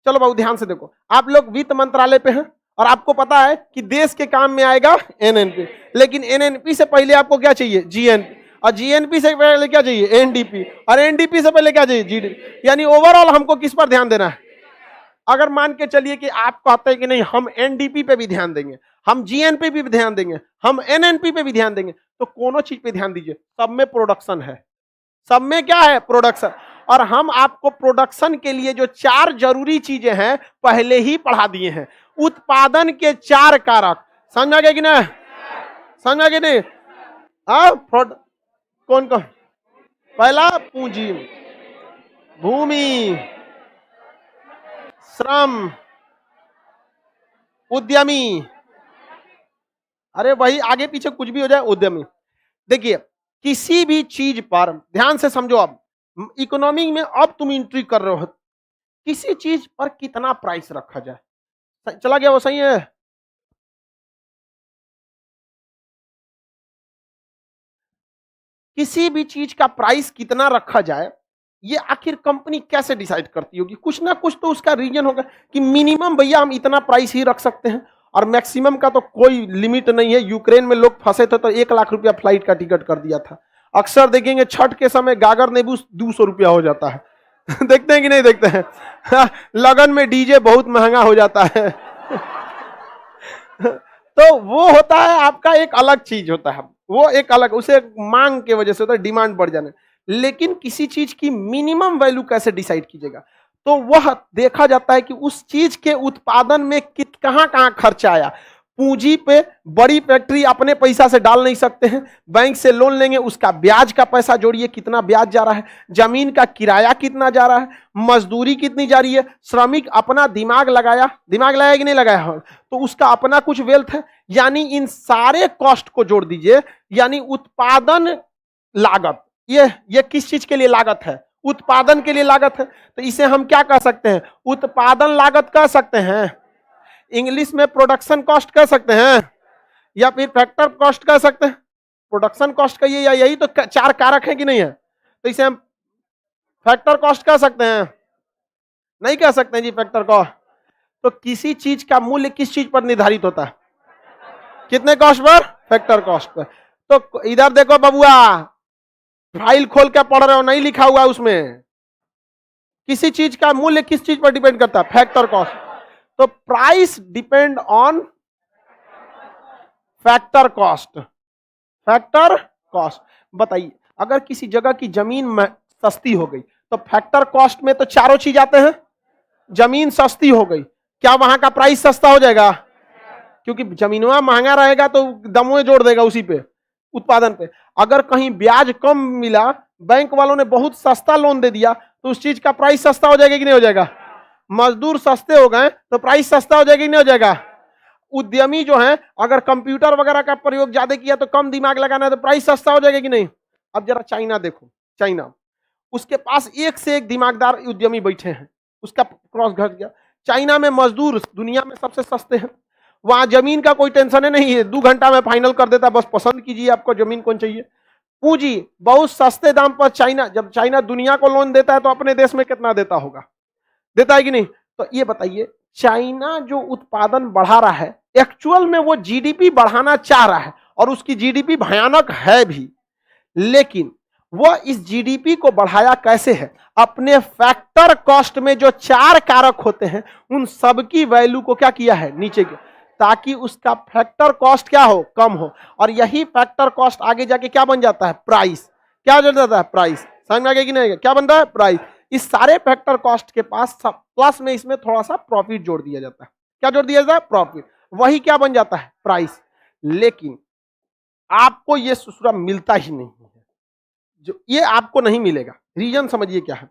चलो बाबू ध्यान से देखो, आप लोग वित्त मंत्रालय पे हैं और आपको पता है कि देश के काम में आएगा एनएनपी, लेकिन एनएनपी से पहले आपको क्या चाहिए? जीएनपी, और जीएनपी से पहले क्या चाहिए? एनडीपी, और एनडीपी से पहले क्या चाहिए? जीडीपी। यानी ओवरऑल हमको किस पर ध्यान देना है? अगर मान के चलिए कि आप कहते हैं कि नहीं हम एनडीपी पे भी ध्यान देंगे, हम जीएनपी पे भी ध्यान देंगे, हम एनएनपी पे भी ध्यान देंगे, तो कोनो चीज पे ध्यान दीजिए, सब में प्रोडक्शन है, सब में क्या है? प्रोडक्शन। और हम आपको प्रोडक्शन के लिए जो 4 जरूरी चीजें हैं पहले ही पढ़ा दिए हैं। उत्पादन के 4 कारक, समझा गया कि नहीं? समझा कि नहीं? कौन कौन? पहला पूंजी, भूमि, श्रम, उद्यमी। अरे वही आगे पीछे कुछ भी हो जाए, उद्यमी। देखिए किसी भी चीज पर ध्यान से समझो, अब इकोनॉमी में अब तुम एंट्री कर रहे हो, किसी चीज पर कितना प्राइस रखा जाए, चला गया वो सही है? किसी भी चीज का प्राइस कितना रखा जाए, ये आखिर कंपनी कैसे डिसाइड करती होगी? कुछ ना कुछ तो उसका रीजन होगा कि मिनिमम भैया हम इतना प्राइस ही रख सकते हैं, और मैक्सिमम का तो कोई लिमिट नहीं है। यूक्रेन में लोग फंसे थे तो 1 लाख रुपया फ्लाइट का टिकट कर दिया था। अक्सर देखेंगे छठ के समय गागर नींबू 200 रुपया हो जाता है। देखते हैं कि नहीं देखते हैं? लगन में डीजे बहुत महंगा हो जाता है। तो वो होता है आपका एक अलग चीज होता है, वो एक अलग, उसे मांग के वजह से होता है, डिमांड बढ़ जाने। लेकिन किसी चीज की मिनिमम वैल्यू कैसे डिसाइड कीजिएगा? तो वह देखा जाता है कि उस चीज के उत्पादन में कहां कहां खर्चा आया। पूंजी पे बड़ी फैक्ट्री अपने पैसा से डाल नहीं सकते हैं, बैंक से लोन लेंगे, उसका ब्याज का पैसा जोड़िए, कितना ब्याज जा रहा है, जमीन का किराया कितना जा रहा है, मजदूरी कितनी जा रही है, श्रमिक अपना दिमाग लगाया कि नहीं लगाया, तो उसका अपना कुछ वेल्थ है। यानी इन सारे कॉस्ट को जोड़ दीजिए, यानी उत्पादन लागत, ये किस चीज के लिए लागत है? उत्पादन के लिए लागत है। तो इसे हम क्या कह सकते हैं? उत्पादन लागत कह सकते हैं, इंग्लिश में प्रोडक्शन कॉस्ट कह सकते हैं, या फिर फैक्टर कॉस्ट कह सकते हैं। प्रोडक्शन कॉस्ट का ये या यही तो 4 कारक है कि नहीं है? तो इसे हम फैक्टर कॉस्ट कह सकते हैं? नहीं कह सकते हैं जी फैक्टर कॉस्ट। तो किसी चीज का मूल्य किस चीज पर निर्धारित होता है? कितने cost per? Factor cost per. तो इधर देखो बबुआ, फाइल खोल के पढ़ रहे हो, नहीं लिखा हुआ उसमें। किसी चीज का मूल्य किस चीज पर डिपेंड करता है? Factor cost. तो price depend on factor cost, factor cost. बताइए अगर किसी जगह की जमीन सस्ती हो गई तो फैक्टर कॉस्ट में तो चारों चीज आते हैं। जमीन सस्ती हो गई, क्या वहां का प्राइस सस्ता हो जाएगा? क्योंकि जमीनवा महंगा रहेगा तो दमों जोड़ देगा उसी पे, उत्पादन पे। अगर कहीं ब्याज कम मिला, बैंक वालों ने बहुत सस्ता लोन दे दिया, तो उस चीज का प्राइस सस्ता हो जाएगा कि नहीं हो जाएगा? मजदूर सस्ते हो गए तो प्राइस सस्ता हो जाएगा कि नहीं हो जाएगा? उद्यमी जो है, अगर कंप्यूटर वगैरह का प्रयोग ज्यादा किया तो कम दिमाग लगाना है तो प्राइस सस्ता हो जाएगा कि नहीं? अब जरा चाइना देखो, चाइना, उसके पास एक से एक दिमागदार उद्यमी बैठे हैं, उसका क्रॉस घट गया। चाइना में मजदूर दुनिया में सबसे सस्ते हैं, वहां जमीन का कोई टेंशन नहीं है, 2 घंटा में फाइनल कर देता, बस पसंद कीजिए आपको जमीन कौन चाहिए। पूंजी बहुत सस्ते दाम पर चाइना, जब चाइना दुनिया को लोन देता है तो अपने देश में कितना देता होगा? देता है कि नहीं? तो ये बताइए, चाइना जो उत्पादन बढ़ा रहा है, एक्चुअल में वो जीडीपी बढ़ाना चाह रहा है और उसकी जीडीपी भयानक है भी, लेकिन वो इस जीडीपी को बढ़ाया कैसे है, अपने फैक्टर कॉस्ट में जो 4 कारक होते हैं उन सबकी वैल्यू को क्या किया है, नीचे किया, ताकि उसका फैक्टर कॉस्ट क्या हो, कम हो। और यही फैक्टर कॉस्ट आगे जाके क्या बन जाता है, प्राइस। क्या बन जाता है, प्राइस। समझ में आ गया कि नहीं, क्या बनता है, प्राइस। इस सारे फैक्टर कॉस्ट के पास प्लस में इसमें थोड़ा सा प्रॉफिट जोड़ दिया जाता है। क्या जोड़ दिया जाता है, प्रॉफिट। वही क्या बन जाता है, प्राइस। लेकिन आपको ये ससुरा मिलता ही नहीं है, जो ये आपको नहीं मिलेगा। रीजन समझिए क्या है।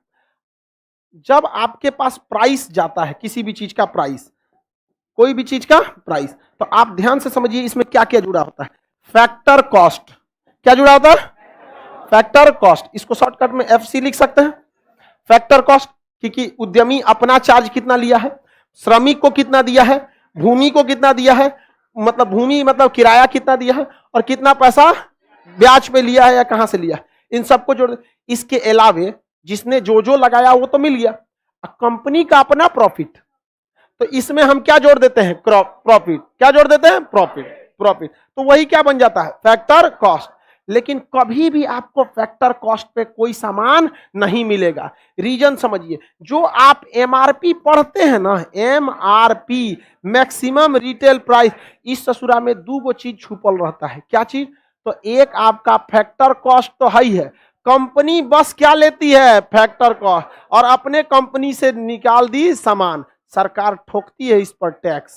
जब आपके पास प्राइस जाता है, किसी भी चीज का प्राइस, कोई भी चीज का प्राइस, तो आप ध्यान से समझिए इसमें क्या क्या जुड़ा होता है, फैक्टर कॉस्ट। क्या जुड़ा होता है, फैक्टर कॉस्ट। इसको शॉर्टकट में एफसी लिख सकते हैं, फैक्टर कॉस्ट। क्योंकि उद्यमी अपना चार्ज कितना लिया है, श्रमिक को कितना दिया है, भूमि को कितना दिया है, मतलब भूमि मतलब किराया कितना दिया है, और कितना पैसा ब्याज पे लिया है या कहां से लिया है, इन सबको जोड़। इसके अलावे जिसने जो लगाया वो तो मिल गया, कंपनी का अपना प्रॉफिट, तो इसमें हम क्या जोड़ देते हैं, प्रॉफिट। क्या जोड़ देते हैं, प्रॉफिट। प्रॉफिट तो वही क्या बन जाता है, फैक्टर कॉस्ट। लेकिन कभी भी आपको फैक्टर कॉस्ट पे कोई सामान नहीं मिलेगा। रीजन समझिए, जो आप एमआरपी पढ़ते हैं ना, एमआरपी मैक्सिमम रिटेल प्राइस, इस ससुरा में 2 चीज छुपल रहता है। क्या चीज, तो एक आपका फैक्टर कॉस्ट तो है ही है, कंपनी बस क्या लेती है, फैक्टर कॉस्ट, और अपने कंपनी से निकाल दी सामान। सरकार ठोकती है इस पर टैक्स,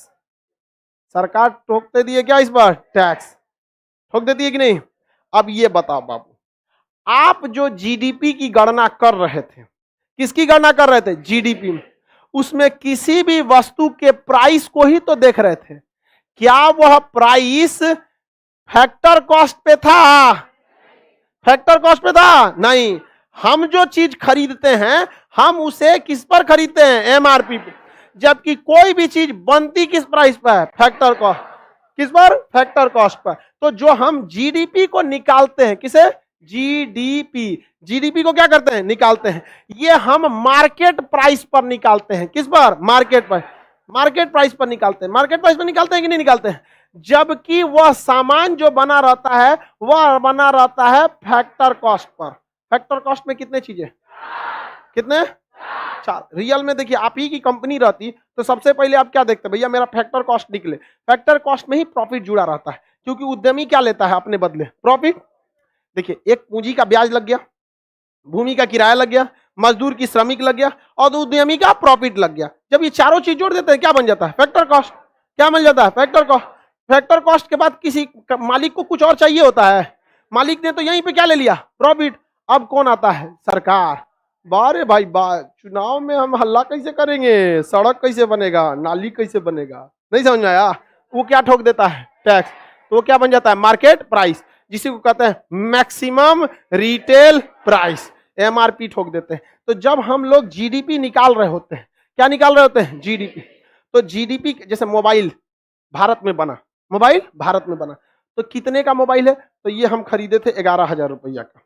सरकार ठोकते दी है क्या इस पर, टैक्स ठोक देती है कि नहीं। अब ये बताओ बाबू, आप जो जीडीपी की गणना कर रहे थे, किसकी गणना कर रहे थे, जीडीपी में, उसमें किसी भी वस्तु के प्राइस को ही तो देख रहे थे। क्या वह प्राइस फैक्टर कॉस्ट पे था, फैक्टर कॉस्ट पे था, नहीं। हम जो चीज खरीदते हैं हम उसे किस पर खरीदते हैं, एमआरपी पे। जबकि कोई भी चीज बनती किस प्राइस पर है, फैक्टर कॉस्ट। किस पर, फैक्टर कॉस्ट पर। तो जो हम जीडीपी को निकालते हैं, किसे, जीडीपी, जीडीपी को क्या करते हैं, निकालते हैं, ये हम मार्केट प्राइस पर निकालते हैं। किस पर, मार्केट पर, मार्केट प्राइस पर निकालते हैं। मार्केट प्राइस पर निकालते हैं कि नहीं निकालते हैं, जबकि वह सामान जो बना रहता है वह बना रहता है factor cost per. Factor cost में कितने चीजें, कितने, 4। रियल में देखिए, आप ही की कंपनी रहती तो सबसे पहले आप क्या देखते, भैया मेरा फैक्टर कॉस्ट निकले। फैक्टर कॉस्ट में ही प्रॉफिट जुड़ा रहता है, क्योंकि उद्यमी क्या लेता है अपने बदले, प्रॉफिट। देखिए, एक पूंजी का ब्याज लग गया, भूमि का किराया लग गया, मजदूर की श्रमिक लग गया, और उद्यमी का प्रॉफिट लग गया। जब ये चारों चीज जोड़ देते हैं क्या बन जाता है, फैक्टर कॉस्ट। क्या मिल जाता है, फैक्टर कॉस्ट। फैक्टर कॉस्ट के बाद किसी मालिक को कुछ और चाहिए होता है, मालिक ने तो यहीं पे क्या ले लिया, प्रॉफिट। अब कौन आता है, सरकार। बारे भाई चुनाव में हम हल्ला कैसे करेंगे, सड़क कैसे बनेगा, नाली कैसे बनेगा, नहीं समझ में आया। वो क्या ठोक देता है, टैक्स। तो वो क्या बन जाता है, मार्केट प्राइस, जिसे को कहते हैं मैक्सिमम रिटेल प्राइस, एमआरपी ठोक देते हैं। तो जब हम लोग जीडीपी निकाल रहे होते हैं, क्या निकाल रहे होते हैं, जीडीपी। तो जीडीपी, जैसे मोबाइल भारत में बना, मोबाइल भारत में बना, तो कितने का मोबाइल है, तो ये हम खरीदे थे 11,000 रुपया का,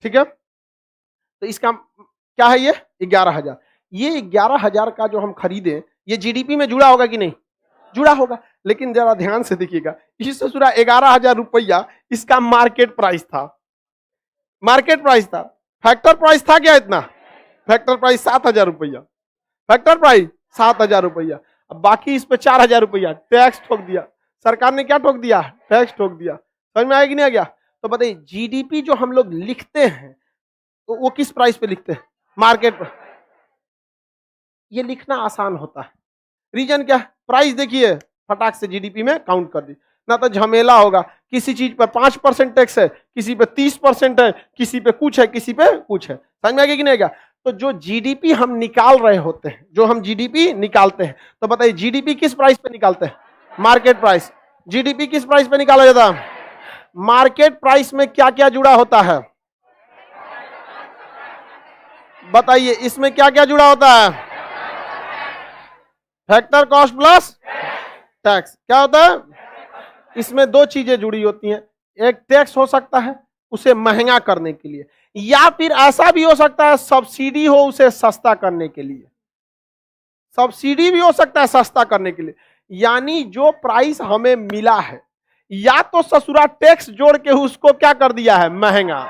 ठीक है। तो इसका क्या है, ये 11,000। ये 11,000 का जो हम खरीदे, ये जीडीपी में जुड़ा होगा कि नहीं, जुड़ा होगा। लेकिन जरा ध्यान से देखिएगा, इस ससुरा 11,000 रुपया इसका मार्केट प्राइस था, मार्केट प्राइस था। फैक्टर प्राइस था क्या इतना, फैक्टर प्राइस 7,000 रुपया, फैक्टर प्राइस 7,000 रुपया। अब बाकी इस पे 4,000 रुपया टैक्स ठोक दिया सरकार ने। क्या ठोक दिया, टैक्स ठोक दिया। समझ में आया कि नहीं आ गया। तो बताइए, जीडीपी जो हम लोग लिखते हैं तो वो किस प्राइस पे लिखते हैं, मार्केट पर। ये लिखना आसान होता है, रीजन क्या है, प्राइस देखिए फटाक से जीडीपी में काउंट कर दी, ना तो झमेला होगा। किसी चीज पर 5% टैक्स है, किसी पे 30% है, किसी पे कुछ है, किसी पे कुछ है। समझ में आ गया कि नहीं आएगा। तो जो जीडीपी हम निकाल रहे होते हैं, जो हम जीडीपी निकालते हैं, तो बताइए जीडीपी किस प्राइस पे निकालते हैं, मार्केट प्राइस। जीडीपी किस प्राइस पे निकाला जाता है, मार्केट प्राइस में क्या क्या जुड़ा होता है, बताइए इसमें क्या क्या जुड़ा होता है, फैक्टर कॉस्ट प्लस टैक्स। क्या होता है, इसमें 2 चीजें जुड़ी होती हैं। एक टैक्स हो सकता है उसे महंगा करने के लिए, या फिर ऐसा भी हो सकता है सब्सिडी हो उसे सस्ता करने के लिए, सब्सिडी भी हो सकता है सस्ता करने के लिए। यानी जो प्राइस हमें मिला है, या तो ससुरा टैक्स जोड़ के उसको क्या कर दिया है, महंगा,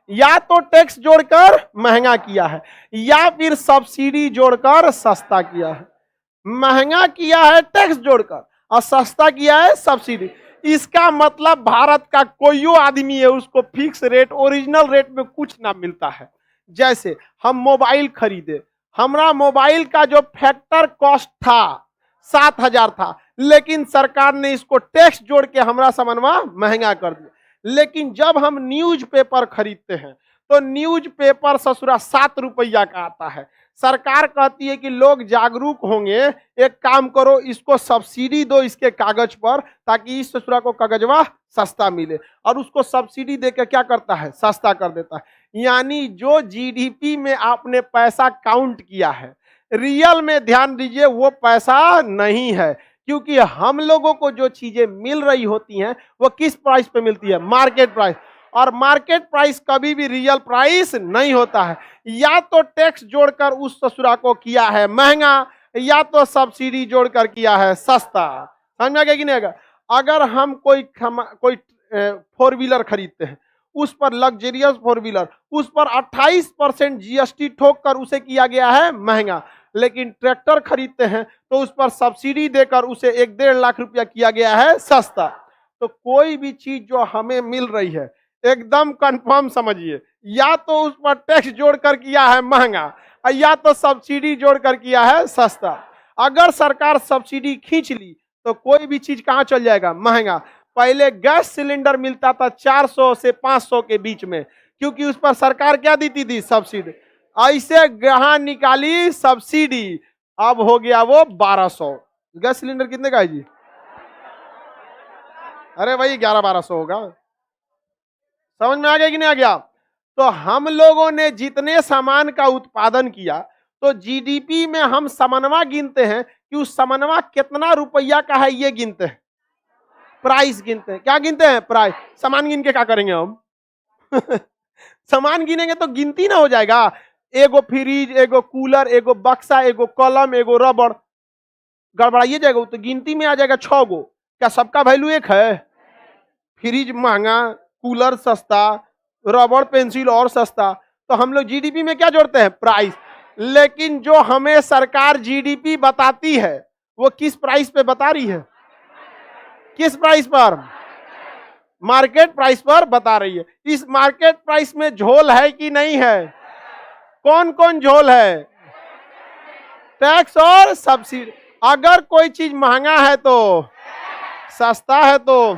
या तो टैक्स जोड़कर महंगा किया है या फिर सब्सिडी जोड़कर सस्ता किया है। महंगा किया है टैक्स जोड़कर और सस्ता किया है सब्सिडी। इसका मतलब भारत का कोई आदमी है उसको फिक्स रेट ओरिजिनल रेट में कुछ ना मिलता है। जैसे हम मोबाइल खरीदे, हमारा मोबाइल का जो फैक्टर कॉस्ट था 7,000 था, लेकिन सरकार ने इसको टैक्स जोड़ के हमारा सामानवा महंगा कर दिया। लेकिन जब हम न्यूज पेपर खरीदते हैं तो न्यूज पेपर ससुरा 7 रुपया का आता है। सरकार कहती है कि लोग जागरूक होंगे, एक काम करो इसको सब्सिडी दो इसके कागज पर, ताकि इस ससुरा को कागजवा सस्ता मिले, और उसको सब्सिडी देकर क्या करता है, सस्ता कर देता है। यानी जो जीडीपी में आपने पैसा काउंट किया है, रियल में ध्यान दीजिए वो पैसा नहीं है, क्योंकि हम लोगों को जो चीजें मिल रही होती हैं वो किस प्राइस पे मिलती है, मार्केट प्राइस। और मार्केट प्राइस कभी भी रियल प्राइस नहीं होता है। या तो टैक्स जोड़कर उस ससुरा को किया है महंगा, या तो सब्सिडी जोड़कर किया है सस्ता। समझ में आ गया कि नहीं आएगा? अगर हम कोई 4 व्हीलर खरीदते हैं, उस पर लग्जरियस 4 व्हीलर, उस पर 28% जीएसटी ठोक कर उसे किया गया है महंगा। लेकिन ट्रैक्टर खरीदते हैं तो उस पर सब्सिडी देकर उसे 1-1.5 लाख रुपया किया गया है सस्ता। तो कोई भी चीज जो हमें मिल रही है एकदम कंफर्म समझिए, या तो उस पर टैक्स जोड़कर किया है महंगा या तो सब्सिडी जोड़कर किया है सस्ता। अगर सरकार सब्सिडी खींच ली तो कोई भी चीज कहां चल जाएगा, महंगा। पहले गैस सिलेंडर मिलता था 400 से 500 के बीच में, क्योंकि उस पर सरकार क्या देती थी, सब्सिडी। ऐसे कहां निकाली सब्सिडी, अब हो गया वो 1200। गैस सिलेंडर कितने का है जी? अरे भाई 1100-1200 होगा। समझ में आ गया कि नहीं आ गया? तो हम लोगों ने जितने सामान का उत्पादन किया, तो जीडीपी में हम समन्वय गिनते हैं कि उस समन्वय कितना रुपया का है, ये गिनते हैं, प्राइस गिनते हैं। क्या गिनते हैं? प्राइस। सामान गिन के क्या करेंगे हम? सामान गिनेंगे तो गिनती ना हो जाएगा। एगो फ्रिज, एगो कूलर, एगो बक्सा, एगो कलम, एगो रबड़, गड़बड़ाइए जाएगा तो गिनती में आ जाएगा 6 गो। क्या सबका वैल्यू एक है? फ्रिज महंगा, कूलर सस्ता, रबड़ पेंसिल और सस्ता। तो हम लोग जीडीपी में क्या जोड़ते हैं? प्राइस। लेकिन जो हमें सरकार जीडीपी बताती है वो किस प्राइस पे बता रही है? किस प्राइस पर? मार्केट प्राइस पर बता रही है। इस मार्केट प्राइस में झोल है कि नहीं है? कौन कौन झोल है? टैक्स और सब्सिडी। अगर कोई चीज महंगा है तो सस्ता है तो।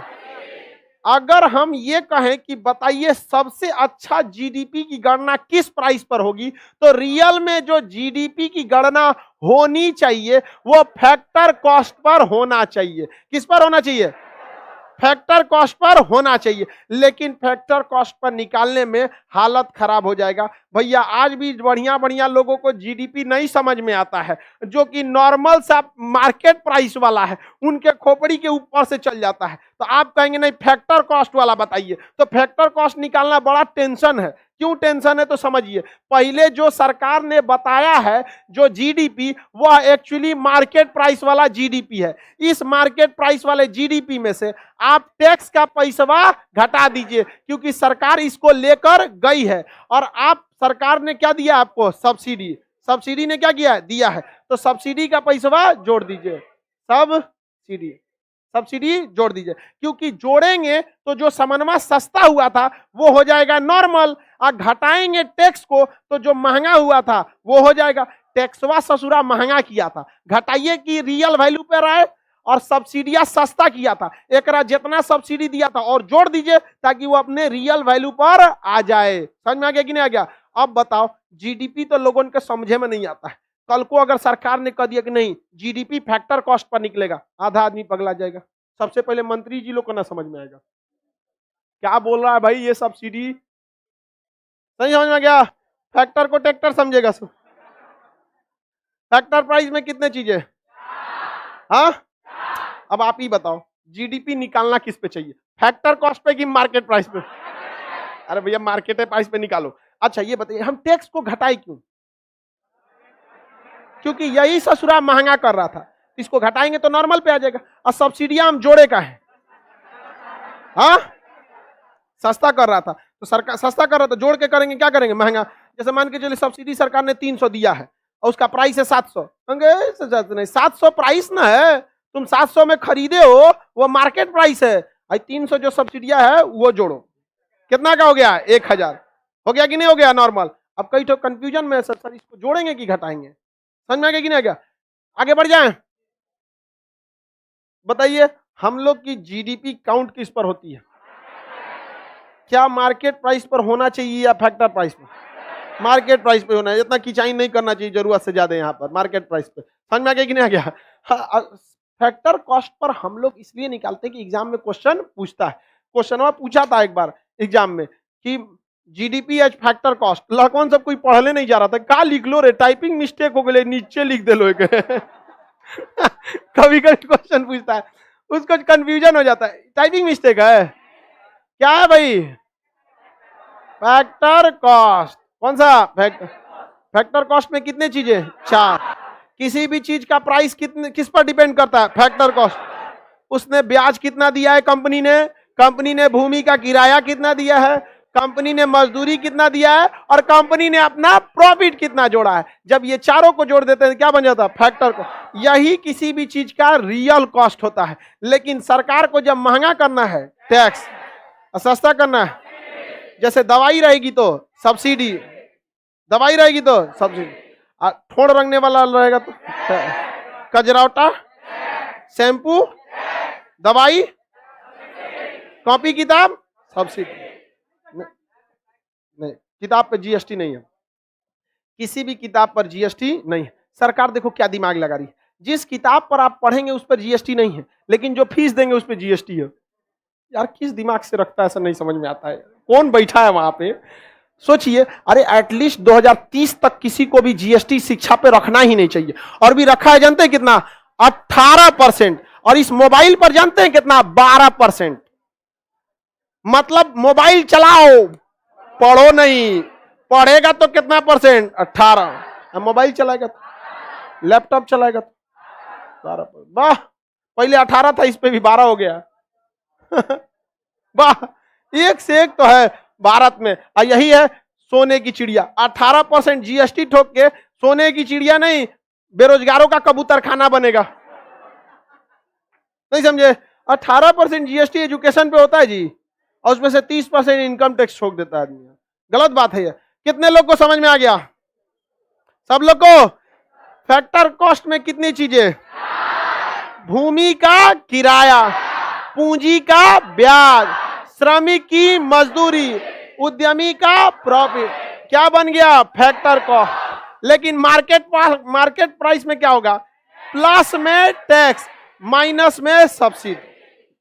अगर हम ये कहें कि बताइए सबसे अच्छा जीडीपी की गणना किस प्राइस पर होगी, तो रियल में जो जीडीपी की गणना होनी चाहिए वो फैक्टर कॉस्ट पर होना चाहिए। किस पर होना चाहिए? फैक्टर कॉस्ट पर होना चाहिए। लेकिन फैक्टर कॉस्ट पर निकालने में हालत खराब हो जाएगा। भैया आज भी बढ़िया बढ़िया लोगों को जीडीपी नहीं समझ में आता है, जो कि नॉर्मल सा मार्केट प्राइस वाला है, उनके खोपड़ी के ऊपर से चल जाता है। तो आप कहेंगे नहीं फैक्टर कॉस्ट वाला बताइए, तो फैक्टर कॉस्ट निकालना बड़ा टेंशन है। क्यों टेंशन है तो समझिए। पहले जो सरकार ने बताया है जो जीडीपी, वह एक्चुअली मार्केट प्राइस वाला जीडीपी है। इस मार्केट प्राइस वाले जीडीपी में से आप टैक्स का पैसा घटा दीजिए, क्योंकि सरकार इसको लेकर गई है। और आप सरकार ने क्या दिया आपको? सब्सिडी। सब्सिडी ने क्या किया? दिया है। तो सब्सिडी का पैसा जोड़ दीजिए, सब्सिडी जोड़ दीजिए, क्योंकि जोड़ेंगे तो जो समन्वय सस्ता हुआ था वो हो जाएगा नॉर्मल, और घटाएंगे टैक्स को तो जो महंगा हुआ था वो हो जाएगा। टैक्सवा ससुरा महंगा किया था, घटाइए कि रियल वैल्यू पे रहे, और सब्सिडिया सस्ता किया था, एक जितना सब्सिडी दिया था और जोड़ दीजिए ताकि वो अपने रियल वैल्यू पर आ जाए। समझ में आ गया कि नहीं आ गया? अब बताओ, जीडीपी तो लोगों के समझे में नहीं आता है। कल को अगर सरकार ने कह दिया कि नहीं जीडीपी फैक्टर कॉस्ट पर निकलेगा, आधा आदमी पगला जाएगा। सबसे पहले मंत्री जी लोग को ना समझ में आएगा क्या बोल रहा है भाई, ये सब्सिडी सही समझ में गया? फैक्टर को ट्रैक्टर समझेगा सब। फैक्टर प्राइस में कितने चीजें? हाँ, अब आप ही बताओ जीडीपी निकालना किस पे चाहिए, फैक्टर कॉस्ट पे कि मार्केट प्राइस पे? अरे भैया मार्केट प्राइस पे निकालो। अच्छा ये बताइए हम टैक्स को घटाए क्यों? क्योंकि यही ससुरा महंगा कर रहा था, इसको घटाएंगे तो नॉर्मल पे आ जाएगा। और सब्सिडियां हम जोड़े का है, हाँ सस्ता कर रहा था। तो सरकार सस्ता कर रहा तो जोड़ के करेंगे, क्या करेंगे, महंगा। जैसे मान के चलिए सब्सिडी सरकार ने 300 दिया है और उसका प्राइस है 700, नहीं 700 प्राइस ना है, तुम 700 में खरीदे हो, वो मार्केट प्राइस है, 300 जो सब्सिडिया है वो जोड़ो, कितना का हो गया, 1000 हो गया कि नहीं हो गया नॉर्मल। अब कई तो कंफ्यूजन में सर इसको जोड़ेंगे कि घटाएंगे, समझ में आ गया कि नहीं आ गया। आगे बढ़ जाएं, बताइए हम लोग की जीडीपी काउंट किस पर होती है, क्या मार्केट प्राइस पर होना चाहिए या फैक्टर प्राइस पर, मार्केट प्राइस पे होना है, इतना खिंचाई नहीं करना चाहिए जरूरत से ज्यादा यहाँ पर, मार्केट प्राइस पे, समझ में आ गया कि नहीं आ गया। फैक्टर कॉस्ट पर हम लोग इसलिए निकालते हैं कि एग्जाम में क्वेश्चन पूछता है, क्वेश्चन पूछा था एक बार एग्जाम में कि जीडीपी एज फैक्टर कॉस्ट, लड़कों सब कोई पढ़ने नहीं जा रहा था, क्या लिख लो रे, टाइपिंग मिस्टेक हो गए, नीचे लिख दे लो कभी कभी क्वेश्चन पूछता है, उसको कंफ्यूजन हो जाता है, टाइपिंग मिस्टेक है, क्या है भाई, फैक्टर कॉस्ट। कौन सा फैक्टर कॉस्ट में कितने चीजें, 4, किसी भी चीज का प्राइस किस पर डिपेंड करता है, फैक्टर कॉस्ट, उसने ब्याज कितना दिया है कंपनी ने भूमि का किराया कितना दिया है, कंपनी ने मजदूरी कितना दिया है, और कंपनी ने अपना प्रॉफिट कितना जोड़ा है। जब ये चारों को जोड़ देते हैं क्या बन जाता है, फैक्टर कॉस्ट। यही किसी भी चीज का रियल कॉस्ट होता है। लेकिन सरकार को जब महंगा करना है टैक्स, सस्ता करना है, जैसे दवाई रहेगी तो सब्सिडी, दवाई रहेगी तो सब्सिडी, ठोड़ रंगने वाला रहेगा तो कजरावटा, शैम्पू, दवाई, कॉपी किताब, सब्सिडी नहीं, किताब पर जीएसटी नहीं है, किसी भी किताब पर जीएसटी नहीं है। सरकार देखो क्या दिमाग लगा रही है, जिस किताब पर आप पढ़ेंगे उस पर जीएसटी नहीं है, लेकिन जो फीस देंगे उस पर जीएसटी है। यार किस दिमाग से रखता है, ऐसा नहीं समझ में आता है, कौन बैठा है वहां पे, सोचिए। अरे एटलीस्ट 2030 तक किसी को भी जीएसटी शिक्षा पे रखना ही नहीं चाहिए, और भी रखा है जानते हैं कितना, 18%, और इस मोबाइल पर जानते हैं कितना, 12%। मतलब मोबाइल चलाओ, पढ़ो नहीं, पढ़ेगा तो कितना परसेंट, 18, मोबाइल चलाएगा तो, लैपटॉप चलाएगा तो 12%। वाह, पहले 18 था, इस पे भी 12 हो गया वाह, एक से एक तो है भारत में। यही है सोने की चिड़िया, 18% जीएसटी ठोक के सोने की चिड़िया नहीं, बेरोजगारों का कबूतर खाना बनेगा, नहीं समझे। 18% जीएसटी एजुकेशन पे होता है जी, और उसमें से 30% इनकम टैक्स ठोक देता है आदमी, गलत बात है ये। कितने लोग को समझ में आ गया, सब लोग को। फैक्टर कॉस्ट में कितनी चीजें, भूमि का किराया, पूंजी का ब्याज, श्रमिक की मजदूरी, उद्यमी का प्रॉफिट, क्या बन गया, फैक्टर कॉस्ट। लेकिन मार्केट प्राइस में क्या होगा, प्लस में टैक्स माइनस में सब्सिडी,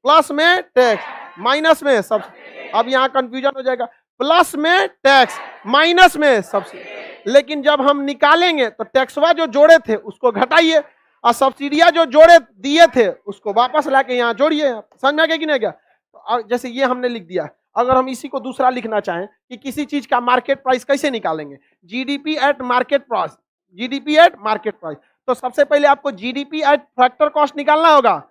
प्लस में टैक्स माइनस में सब्सिडी। अब यहां कंफ्यूजन हो जाएगा, प्लस में टैक्स माइनस में सब्सिडी। लेकिन जब हम निकालेंगे तो टैक्सवा जो जोड़े थे उसको घटाइए, और सब्सिडिया जो जोड़े दिए थे उसको वापस लाके यहाँ जोड़िए। समझ में आ गया कि नहीं गया। तो जैसे ये हमने लिख दिया, अगर हम इसी को दूसरा लिखना चाहें कि किसी चीज का मार्केट प्राइस कैसे निकालेंगे, GDP at market price, GDP at market price. तो सबसे पहले आपको जीडीपी एट फैक्टर कॉस्ट निकालना होगा।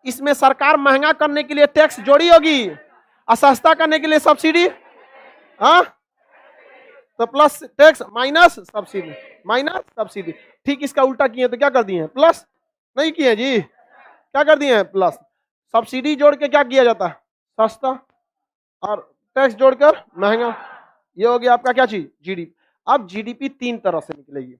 इसमें सरकार महंगा करने के लिए टैक्स जोड़ी होगी और सस्ता करने के लिए सब्सिडी, हाँ, तो plus tax minus subsidy, minus subsidy. ठीक इसका उल्टा किए तो क्या कर दिए हैं, प्लस नहीं किए जी, क्या कर दिए हैं, प्लस। सब्सिडी जोड़ के क्या किया जाता है, सस्ता, और टैक्स जोड़कर महंगा। ये हो गया आपका क्या चीज, जीडीपी। अब जीडीपी 3 तरह से निकलेगी।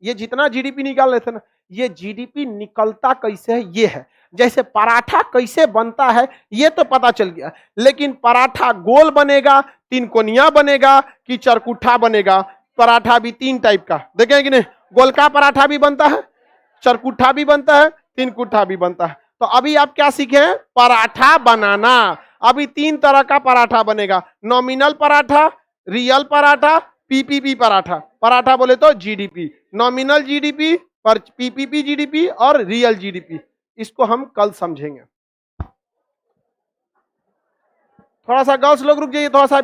ये जितना जीडीपी निकाल रहे थे ना, ये जीडीपी निकलता कैसे है, ये है। जैसे पराठा कैसे बनता है ये तो पता चल गया, लेकिन पराठा गोल बनेगा, 3 कोनिया बनेगा कि चरकुट्ठा बनेगा। पराठा भी 3 टाइप का, देखें कि नहीं, गोलका पराठा भी बनता है, चरकुट्ठा भी बनता है, 3 कुट्ठा भी बनता है। तो अभी आप क्या सीखे हैं, पराठा बनाना। अभी 3 तरह का पराठा बनेगा, nominal paratha, real paratha, PPP paratha. Paratha बोले तो जीडीपी, नॉमिनल जीडीपी, पर पीपीपी जीडीपी और रियल जीडीपी। इसको हम कल समझेंगे। थोड़ा सा गर्ल्स लोग रुक जाइए, थोड़ा सा